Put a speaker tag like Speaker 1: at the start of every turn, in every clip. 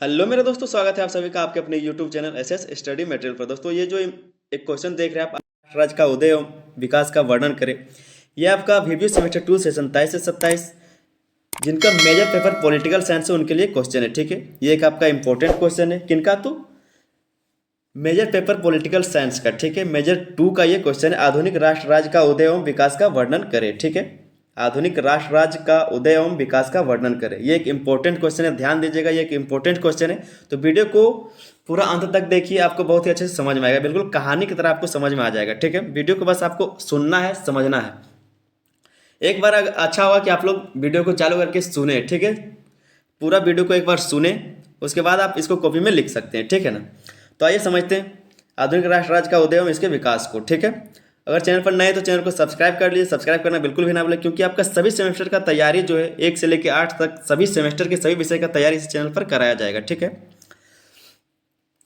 Speaker 1: Hello मेरे दोस्तों, स्वागत है आप सभी का आपके अपने YouTube channel SS study material पर। दोस्तों ये जो एक क्वेश्चन देख रहे हैं आप, राज्य का उदय एवं विकास का वर्णन करें। ये आपका वीवीओ सेमेस्टर 2 से 27 जिनका मेजर पेपर पॉलिटिकल साइंस है उनके लिए क्वेश्चन है। ठीक है, ये एक आपका इंपॉर्टेंट क्वेश्चन है। किनका? तो मेजर पेपर पॉलिटिकल साइंस का। ठीक है, मेजर 2 का ये क्वेश्चन है, आधुनिक राष्ट्र राज्य का उदय एवं विकास का वर्णन करें। ठीक है, आधुनिक राष्ट्र राज्य का उदय एवं विकास का वर्णन करें। ये एक इंपॉर्टेंट क्वेश्चन है, ध्यान दीजिएगा, ये एक इंपॉर्टेंट क्वेश्चन है। तो वीडियो को पूरा अंत तक देखिए, आपको बहुत ही अच्छे से समझ में आएगा, बिल्कुल कहानी की तरह आपको समझ में आ जाएगा। ठीक है, वीडियो को बस आपको सुनना है, समझना है। एक बार अच्छा हुआ कि आप लोग वीडियो को चालू करके सुने। ठीक है, पूरा वीडियो को एक बार सुने, उसके बाद आप इसको कॉपी में लिख सकते हैं। ठीक है ना। तो आइए समझते हैं आधुनिक राष्ट्र राज्य का उदय एवं इसके विकास को। ठीक है, अगर चैनल पर नए तो चैनल को सब्सक्राइब कर लीजिए। सब्सक्राइब करना बिल्कुल भी ना भूलें, क्योंकि आपका सभी सेमेस्टर का तैयारी जो है 1 से लेकर 8 तक सभी सेमेस्टर के सभी विषय का तैयारी इस चैनल पर कराया जाएगा। ठीक है,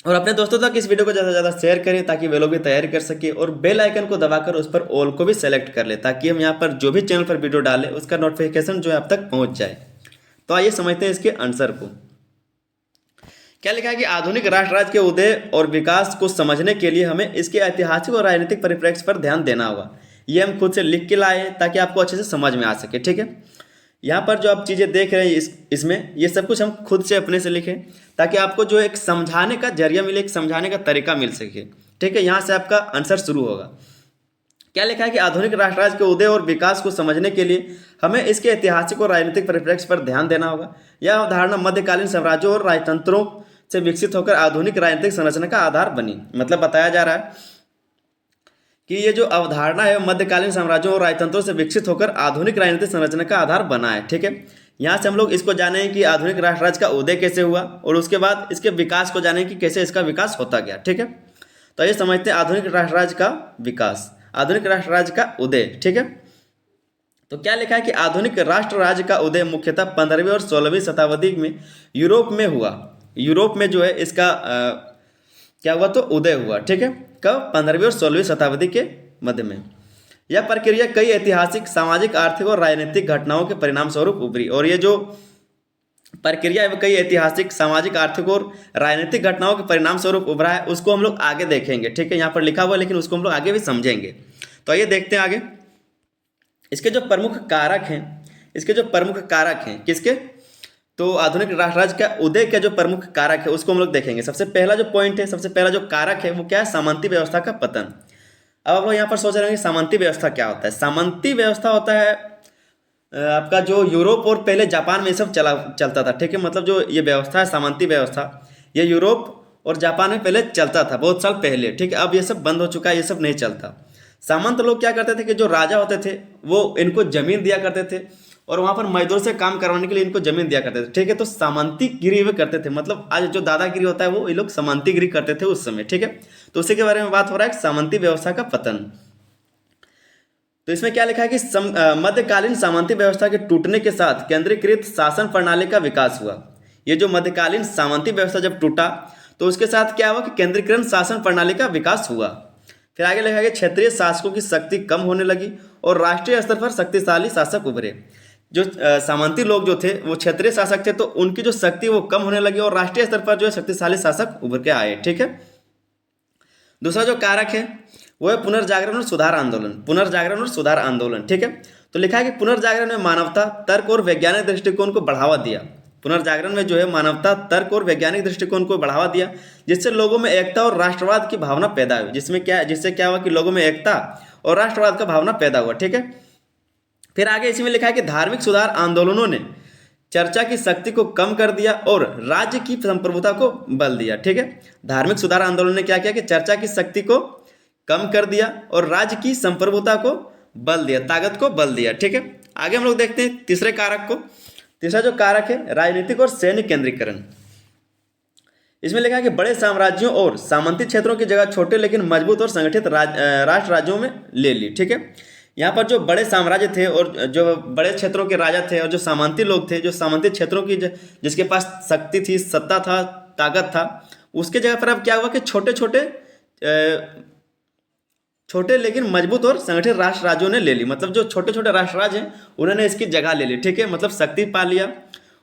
Speaker 1: और अपने दोस्तों तक इस वीडियो को ज़्यादा से ज़्यादा शेयर करें ताकि वे लोग भी तैयारी कर सके, और बेल आइकन को दबाकर उस पर ऑल को भी सेलेक्ट कर ले ताकि हम यहाँ पर जो भी चैनल पर वीडियो डालें उसका नोटिफिकेशन जो है आप तक पहुँच जाए। तो आइए समझते हैं इसके आंसर को। क्या लिखा है कि आधुनिक राष्ट्र राज्य के उदय और विकास को समझने के लिए हमें इसके ऐतिहासिक और राजनीतिक परिप्रेक्ष्य पर ध्यान देना होगा। ये हम खुद से लिख के लाए हैं ताकि आपको अच्छे से समझ में आ सके। ठीक है, यहाँ पर जो आप चीज़ें देख रहे हैं इसमें ये सब कुछ हम खुद से अपने से लिखें ताकि आपको जो एक समझाने का जरिया मिले, एक समझाने का तरीका मिल सके। ठीक है, यहाँ से आपका आंसर शुरू होगा। क्या लिखा है कि आधुनिक राष्ट्र राज्य के उदय और विकास को समझने के लिए हमें इसके ऐतिहासिक और राजनीतिक परिप्रेक्ष्य पर ध्यान देना होगा। यह अवधारणा मध्यकालीन साम्राज्यों और राजतंत्रों से विकसित होकर आधुनिक राजनीतिक संरचना का आधार बनी। मतलब बताया जा रहा है कि ये जो अवधारणा है मध्यकालीन साम्राज्यों और राजतंत्रों से विकसित होकर आधुनिक राजनीतिक संरचना का आधार बना है। ठीक है, यहाँ से हम लोग इसको जाने कि आधुनिक राष्ट्र राज्य का उदय कैसे हुआ और उसके बाद इसके विकास को जाने कि कैसे इसका विकास होता गया। ठीक है, तो ये समझते हैं आधुनिक राष्ट्र राज्य का विकास, आधुनिक राष्ट्र राज्य का उदय। ठीक है, तो क्या लिखा है कि आधुनिक राष्ट्र राज्य का उदय मुख्यतः 15वीं और 16वीं शताब्दी में यूरोप में हुआ। यूरोप में जो है इसका क्या हुआ? तो उदय हुआ। ठीक है, कब? 15वीं और 16वीं शताब्दी के मध्य में। यह प्रक्रिया कई ऐतिहासिक, सामाजिक, आर्थिक और राजनीतिक घटनाओं के परिणाम स्वरूप उभरी। और ये जो प्रक्रिया है कई ऐतिहासिक, सामाजिक, आर्थिक और राजनीतिक घटनाओं के परिणाम स्वरूप उभरा है, उसको हम लोग आगे देखेंगे। ठीक है, यहाँ पर लिखा हुआ है लेकिन उसको हम लोग आगे भी समझेंगे। तो आइए देखते हैं आगे। इसके जो प्रमुख कारक हैं, इसके जो प्रमुख कारक हैं किसके? तो आधुनिक राष्ट्र राज्य का उदय का जो प्रमुख कारक है उसको हम लोग देखेंगे। सबसे पहला जो पॉइंट है, सबसे पहला जो कारक है वो क्या है? सामंती व्यवस्था का पतन। अब आप लोग यहाँ पर सोच रहे हैं कि सामंती व्यवस्था क्या होता है। सामंती व्यवस्था होता है आपका जो यूरोप और पहले जापान में सब चलता था। ठीक है, मतलब जो ये व्यवस्था है सामंती व्यवस्था, ये यूरोप और जापान में पहले चलता था बहुत साल पहले। ठीक है, अब ये सब बंद हो चुका है, ये सब नहीं चलता। सामंत लोग क्या करते थे कि जो राजा होते थे वो इनको जमीन दिया करते थे और वहाँ पर मजदूर से काम करवाने के लिए इनको जमीन दिया करते थे। ठीक है, तो सामंतीगिरी वे करते थे। मतलब आज जो दादागिरी होता है वो ये लोग सामंतीगिरी करते थे उस समय। ठीक है, तो उसी के बारे में बात हो रहा है, सामंती व्यवस्था का पतन। तो इसमें क्या लिखा है कि मध्यकालीन सामंती व्यवस्था के टूटने के साथ केंद्रीकृत शासन प्रणाली का विकास हुआ। ये जो मध्यकालीन सामंती व्यवस्था जब टूटा तो उसके साथ क्या हुआ कि केंद्रीकृत शासन प्रणाली का विकास हुआ। फिर आगे लिखा है कि क्षेत्रीय शासकों की शक्ति कम होने लगी और राष्ट्रीय स्तर पर शक्तिशाली शासक उभरे। जो सामंती लोग जो थे वो क्षेत्रीय शासक थे, तो उनकी जो शक्ति वो कम होने लगी और राष्ट्रीय स्तर पर जो है शक्तिशाली शासक उभर के आए। ठीक है, दूसरा जो कारक है वो है पुनर्जागरण और सुधार आंदोलन। पुनर्जागरण और सुधार आंदोलन। ठीक है, तो लिखा है कि पुनर्जागरण में मानवता, तर्क और वैज्ञानिक दृष्टिकोण को बढ़ावा दिया। पुनर्जागरण में जो है मानवता, तर्क और वैज्ञानिक दृष्टिकोण को बढ़ावा दिया, जिससे लोगों में एकता और राष्ट्रवाद की भावना पैदा हुई। जिससे क्या हुआ कि लोगों में एकता और राष्ट्रवाद का भावना पैदा हुआ। ठीक है, फिर आगे इसी में लिखा है कि धार्मिक सुधार आंदोलनों ने चर्चा की शक्ति को कम कर दिया और राज्य की संप्रभुता को बल दिया। ठीक है, धार्मिक सुधार आंदोलन ने क्या किया कि चर्चा की शक्ति को कम कर दिया और राज्य की संप्रभुता को बल दिया, ताकत को बल दिया। ठीक है, आगे हम लोग देखते हैं तीसरे कारक को। तीसरा जो कारक है राजनीतिक और सैन्य केंद्रीकरण। इसमें लिखा है कि बड़े साम्राज्यों और सामंती क्षेत्रों की जगह छोटे लेकिन मजबूत और संगठित राष्ट्र राज्यों में ले ली। ठीक है, यहाँ पर जो बड़े साम्राज्य थे और जो बड़े क्षेत्रों के राजा थे और जो सामंती लोग थे, जो सामंती क्षेत्रों की जिसके पास शक्ति थी, सत्ता था, ताकत था, उसके जगह पर अब क्या हुआ कि छोटे लेकिन मजबूत और संगठित राष्ट्र राज्यों ने ले ली। मतलब जो छोटे छोटे राष्ट्र राज्य हैं उन्होंने इसकी जगह ले ली। ठीक है, मतलब शक्ति पा लिया,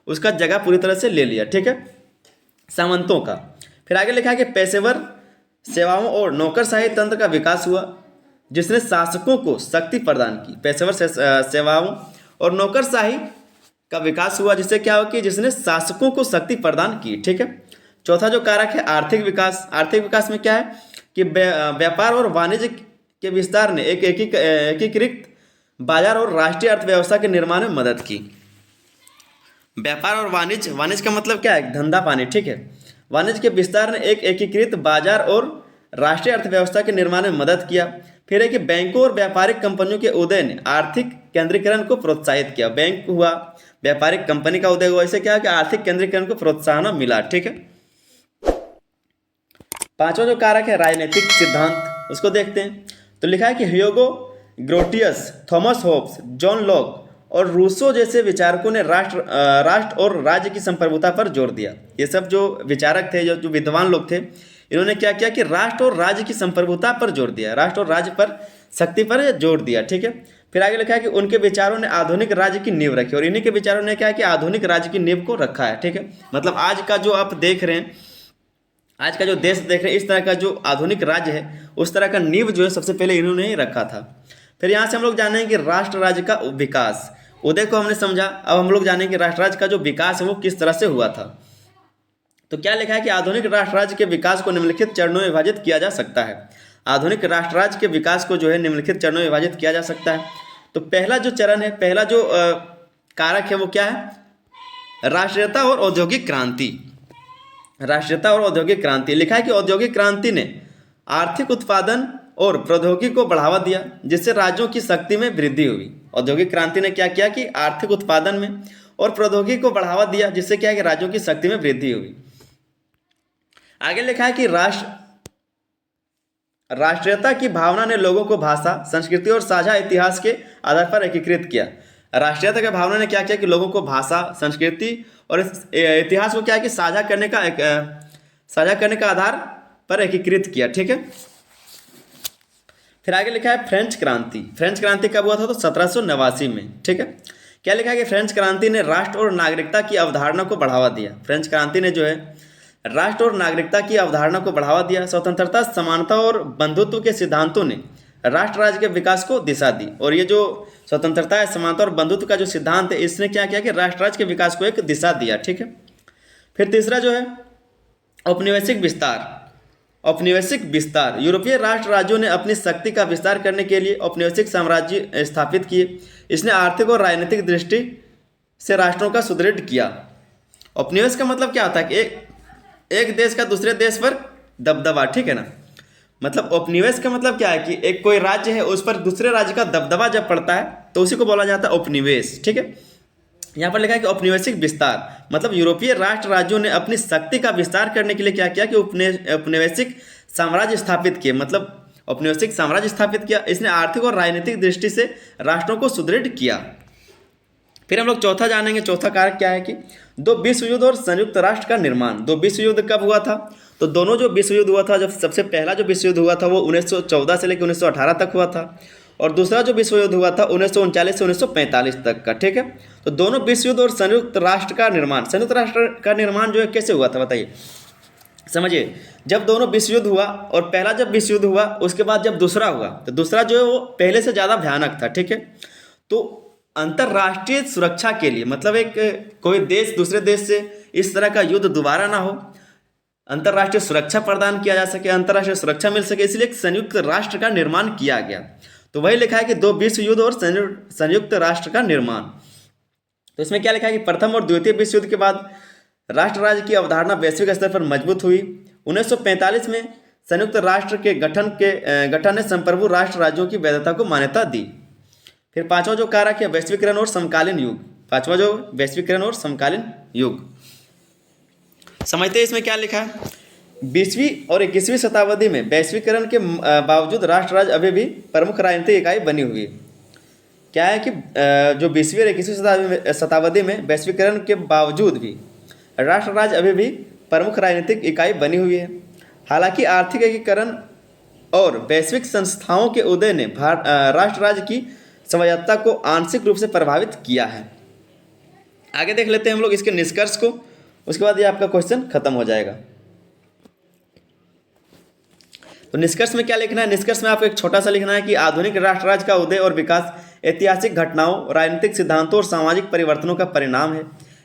Speaker 1: उसका जगह पूरी तरह से ले लिया। ठीक है, सामंतों का। फिर आगे लिखा है कि पेशेवर सेवाओं और नौकरशाही तंत्र का विकास हुआ जिसने शासकों को शक्ति प्रदान की। पेशेवर सेवाओं और नौकरशाही का विकास हुआ जिससे क्या हुआ कि जिसने शासकों को शक्ति प्रदान की। ठीक है। चौथा जो कारक है आर्थिक विकास। आर्थिक विकास में क्या है कि व्यापार और वाणिज्य के विस्तार ने एक एकीकृत बाजार और राष्ट्रीय अर्थव्यवस्था के निर्माण में मदद की। व्यापार और वाणिज्य, वाणिज्य का मतलब क्या है, धंधा पानी। ठीक है। वाणिज्य के विस्तार ने एक एकीकृत बाजार और राष्ट्रीय अर्थव्यवस्था के निर्माण में मदद किया। फिर है कि बैंकों और व्यापारिक कंपनियों के उदय ने आर्थिक केंद्रीकरण को प्रोत्साहित किया। बैंक हुआ, व्यापारिक कंपनी का उदय हुआ, इससे क्या है कि आर्थिक केंद्रीकरण को प्रोत्साहन मिला। ठीक है। पांचवा जो कारक है राजनीतिक सिद्धांत, उसको देखते हैं। तो लिखा है कि Hugo Grotius, Thomas Hobbes, John Locke और रूसो जैसे विचारकों ने राष्ट्र और राज्य की संप्रभुता पर जोर दिया। ये सब जो विचारक थे, जो विद्वान लोग थे, इन्होंने क्या किया कि राष्ट्र और राज्य की संप्रभुता पर जोर दिया, राष्ट्र और राज्य पर, शक्ति पर जोर दिया। ठीक है। फिर आगे लिखा है कि उनके विचारों ने आधुनिक राज्य की नींव रखी और इन्हीं के विचारों ने क्या है कि आधुनिक राज्य की नींव को रखा है। ठीक है। मतलब आज का जो आप देख रहे हैं, आज का जो देश देख रहे हैं, इस तरह का जो आधुनिक राज्य है, उस तरह का नींव जो है सबसे पहले इन्होंने ही रखा था। फिर यहाँ से हम लोग जानेंगे कि राष्ट्र राज्य का विकास, उदय को हमने समझा। अब हम लोग जानेंगे कि राष्ट्र राज्य का जो विकास है वो किस तरह से हुआ था। तो क्या लिखा है कि आधुनिक राष्ट्र राज्य के विकास को निम्नलिखित चरणों में विभाजित किया जा सकता है। आधुनिक राष्ट्र राज्य के विकास को जो है निम्नलिखित चरणों में विभाजित किया जा सकता है। तो पहला जो चरण है, पहला जो कारक है वो क्या है, राष्ट्रीयता और औद्योगिक क्रांति। राष्ट्रीयता और औद्योगिक क्रांति, लिखा है कि औद्योगिक क्रांति ने आर्थिक उत्पादन और प्रौद्योगिकी को बढ़ावा दिया जिससे राज्यों की शक्ति में वृद्धि हुई। औद्योगिक क्रांति ने क्या किया कि आर्थिक उत्पादन में और प्रौद्योगिकी को बढ़ावा दिया जिससे क्या है कि राज्यों की शक्ति में वृद्धि हुई। आगे लिखा है कि राष्ट्रीयता की भावना ने लोगों को भाषा, संस्कृति और साझा इतिहास के आधार पर एकीकृत किया। राष्ट्रीयता की भावना ने क्या किया कि लोगों को भाषा, संस्कृति और इतिहास को क्या है कि साझा करने का आधार पर एकीकृत किया। ठीक है। फिर आगे लिखा है फ्रेंच क्रांति। फ्रेंच क्रांति कब हुआ था, तो 1789 में। ठीक है। क्या लिखा है कि फ्रेंच क्रांति ने राष्ट्र और नागरिकता की अवधारणा को बढ़ावा दिया। फ्रेंच क्रांति ने जो है राष्ट्र और नागरिकता की अवधारणा को बढ़ावा दिया। स्वतंत्रता, समानता और बंधुत्व के सिद्धांतों ने राष्ट्र राज्य के विकास को दिशा दी। और ये जो स्वतंत्रता है, समानता और बंधुत्व का जो सिद्धांत है, इसने क्या किया कि राष्ट्र राज्य के विकास को एक दिशा दिया। ठीक है। फिर तीसरा जो है औपनिवेशिक विस्तार। औपनिवेशिक विस्तार, यूरोपीय राष्ट्र राज्यों ने अपनी शक्ति का विस्तार करने के लिए औपनिवेशिक साम्राज्य स्थापित किए। इसने आर्थिक और राजनीतिक दृष्टि से राष्ट्रों का सुदृढ़ किया। औपनिवेश का मतलब क्या होता है कि एक देश का दूसरे देश पर दबदबा। ठीक है ना। मतलब औपनिवेश का मतलब क्या है कि एक कोई राज्य है, उस पर दूसरे राज्य का दबदबा जब पड़ता है तो उसी को बोला जाता है औपनिवेश। ठीक है। यहाँ पर लिखा है कि औपनिवेशिक विस्तार मतलब यूरोपीय राष्ट्र राज्यों ने अपनी शक्ति का विस्तार करने के लिए क्या किया कि औपनिवेशिक साम्राज्य स्थापित किए। मतलब औपनिवेशिक साम्राज्य स्थापित किया। इसने आर्थिक और राजनीतिक दृष्टि से राष्ट्रों को सुदृढ़ किया। फिर हम लोग चौथा जानेंगे। चौथा कारक क्या है कि दो विश्व युद्ध और संयुक्त राष्ट्र का निर्माण। दो विश्व युद्ध कब हुआ था, तो दोनों जो विश्व युद्ध हुआ था, जब सबसे पहला जो विश्व युद्ध हुआ था वो 1914 से लेकर 1918 तक हुआ था और दूसरा जो विश्व युद्ध हुआ था 1939 से 1945 तक का। ठीक है। तो दोनों विश्व युद्ध और संयुक्त राष्ट्र का निर्माण, संयुक्त राष्ट्र का निर्माण जो है कैसे हुआ था बताइए, समझिए। जब दोनों विश्व युद्ध हुआ और पहला जब विश्व युद्ध हुआ उसके बाद जब दूसरा हुआ तो दूसरा जो है वो पहले से ज़्यादा भयानक था। ठीक है। तो अंतर्राष्ट्रीय सुरक्षा के लिए मतलब एक कोई देश दूसरे देश से इस तरह का युद्ध दोबारा ना हो, अंतर्राष्ट्रीय सुरक्षा प्रदान किया जा सके, अंतर्राष्ट्रीय सुरक्षा मिल सके, इसलिए एक संयुक्त राष्ट्र का निर्माण किया गया। तो वही लिखा है कि दो विश्व युद्ध और संयुक्त राष्ट्र का निर्माण। तो इसमें क्या लिखा है कि प्रथम और द्वितीय विश्व युद्ध के बाद राष्ट्र राज्य की अवधारणा वैश्विक स्तर पर मजबूत हुई। 1945 में संयुक्त राष्ट्र के गठन ने संप्रभु राष्ट्र राज्यों की वैधता को मान्यता दी। फिर पांचवा जो कारक है वैश्वीकरण और समकालीन युग। पांचवा जो वैश्वीकरण और समकालीन युग, समझते हैं इसमें क्या लिखा है। 20वीं और 21वीं शताब्दी में वैश्वीकरण के बावजूद राष्ट्र राज्य अभी भी प्रमुख राजनीतिक इकाई बनी हुई है। क्या है कि जो 20वीं और 21वीं शताब्दी में वैश्वीकरण के बावजूद भी राष्ट्र राज्य अभी भी प्रमुख राजनीतिक इकाई बनी हुई है। हालांकि आर्थिक एकीकरण और वैश्विक संस्थाओं के उदय ने राष्ट्र राज्य की स्वायत्तता को आंशिक रूप से प्रभावित किया है। आगे देख लेते हैं हम लोग इसके निष्कर्ष को। उसके बाद ये आपका क्वेश्चन खत्म हो जाएगा। तो निष्कर्ष में क्या लिखना है? निष्कर्ष में आपको एक छोटा सा लिखना है कि आधुनिक राष्ट्र राज्य का उदय और विकास ऐतिहासिक घटनाओं, राजनीतिक सिद्धांतों और सामाजिक परिवर्तनों का परिणाम है।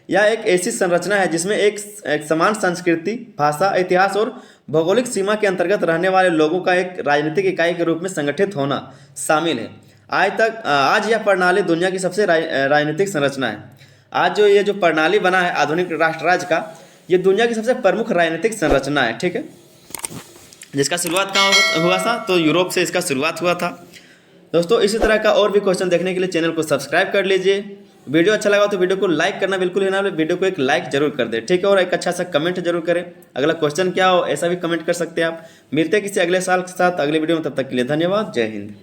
Speaker 1: यह एक ऐसी संरचना है जिसमें एक समान संस्कृति, भाषा, इतिहास और भौगोलिक सीमा के अंतर्गत रहने वाले लोगों का एक राजनीतिक इकाई के रूप में संगठित होना शामिल है। आज यह प्रणाली दुनिया की सबसे राजनीतिक संरचना है। आज जो ये जो प्रणाली बना है आधुनिक राष्ट्र राज्य का, ये दुनिया की सबसे प्रमुख राजनीतिक संरचना है। ठीक है, जिसका शुरुआत कहाँ हुआ था? तो यूरोप से इसका शुरुआत हुआ था। दोस्तों इसी तरह का और भी क्वेश्चन देखने के लिए चैनल को सब्सक्राइब कर लीजिए। वीडियो अच्छा लगा तो वीडियो को लाइक करना बिल्कुल ही ना, वीडियो को एक लाइक जरूर कर दे। ठीक है, और एक अच्छा सा कमेंट जरूर करें। अगला क्वेश्चन क्या हो ऐसा भी कमेंट कर सकते हैं आप। मिलते हैं किसी अगले साल के साथ अगले वीडियो में, तब तक के लिए धन्यवाद। जय हिंद।